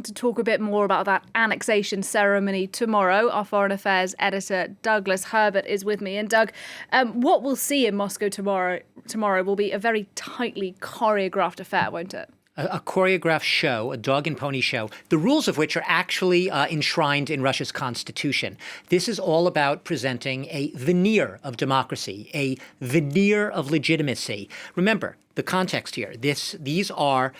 To talk a bit more about that annexation ceremony tomorrow, our foreign affairs editor Douglas Herbert is with me. And Doug, what we'll see in Moscow tomorrow will be a very tightly choreographed affair, won't it? A choreographed show, a dog and pony show, the rules of which are actually enshrined in Russia's constitution. This is all about presenting a veneer of democracy, a veneer of legitimacy. Remember the context here. These are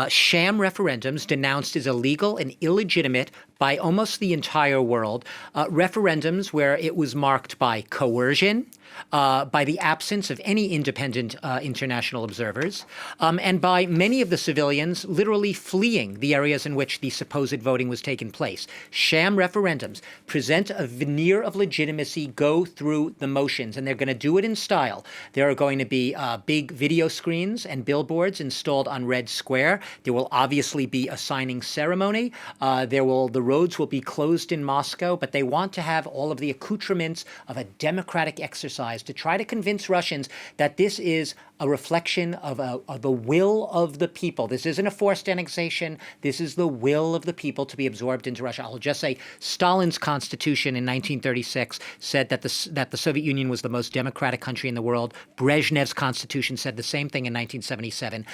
sham referendums denounced as illegal and illegitimate by almost the entire world. Referendums where it was marked by coercion, by the absence of any independent international observers, and by many of the civilians literally fleeing the areas in which the supposed voting was taking place. Sham referendums present a veneer of legitimacy, go through the motions, and they're going to do it in style. There are going to be big video screens and billboards installed on Red Square. There will obviously be a signing ceremony. The roads will be closed in Moscow, but they want to have all of the accoutrements of a democratic exercise to try to convince Russians that this is a reflection of the will of the people. This isn't a forced annexation. This is the will of the people to be absorbed into Russia. I'll just say Stalin's constitution in 1936 said that the Soviet Union was the most democratic country in the world. Brezhnev's constitution said the same thing in 1977.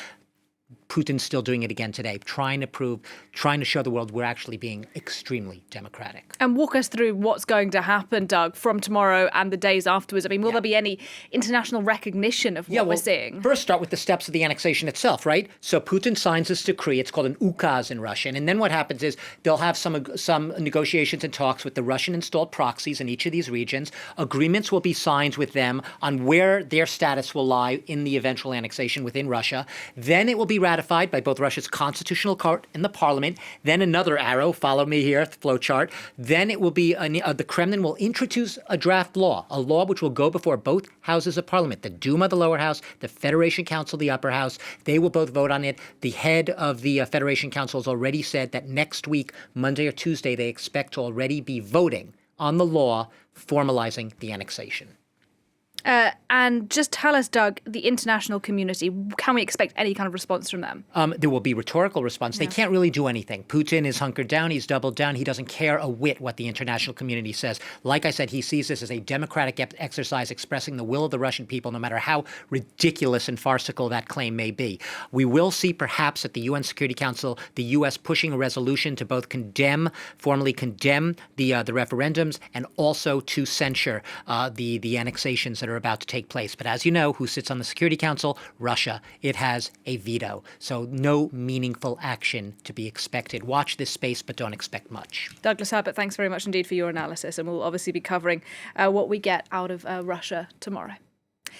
Putin's still doing it again today, trying to show the world we're actually being extremely democratic. And walk us through what's going to happen, Doug, from tomorrow and the days afterwards. I mean, will there be any international recognition of what we're seeing? First, start with the steps of the annexation itself, right? So Putin signs this decree. It's called an ukaz in Russian. And then what happens is they'll have some negotiations and talks with the Russian-installed proxies in each of these regions. Agreements will be signed with them on where their status will lie in the eventual annexation within Russia. Then it will be ratified by both Russia's constitutional court and the parliament. Then another arrow, follow me here, flowchart. Then it will be, the Kremlin will introduce a draft law, a law which will go before both houses of parliament, the Duma, the lower house, the Federation Council, the upper house. They will both vote on it. The head of the Federation Council has already said that next week, Monday or Tuesday, they expect to already be voting on the law formalizing the annexation. And just tell us, Doug, the international community, can we expect any kind of response from them? There will be rhetorical response. They can't really do anything. Putin is hunkered down. He's doubled down. He doesn't care a whit what the international community says. Like I said, he sees this as a democratic exercise expressing the will of the Russian people, no matter how ridiculous and farcical that claim may be. We will see perhaps at the UN Security Council, the U.S. pushing a resolution to both formally condemn the referendums and also to censure the annexations that are about to take place. But as you know, who sits on the Security Council? Russia. It has a veto. So no meaningful action to be expected. Watch this space, but don't expect much. Douglas Herbert, thanks very much indeed for your analysis. And we'll obviously be covering what we get out of Russia tomorrow.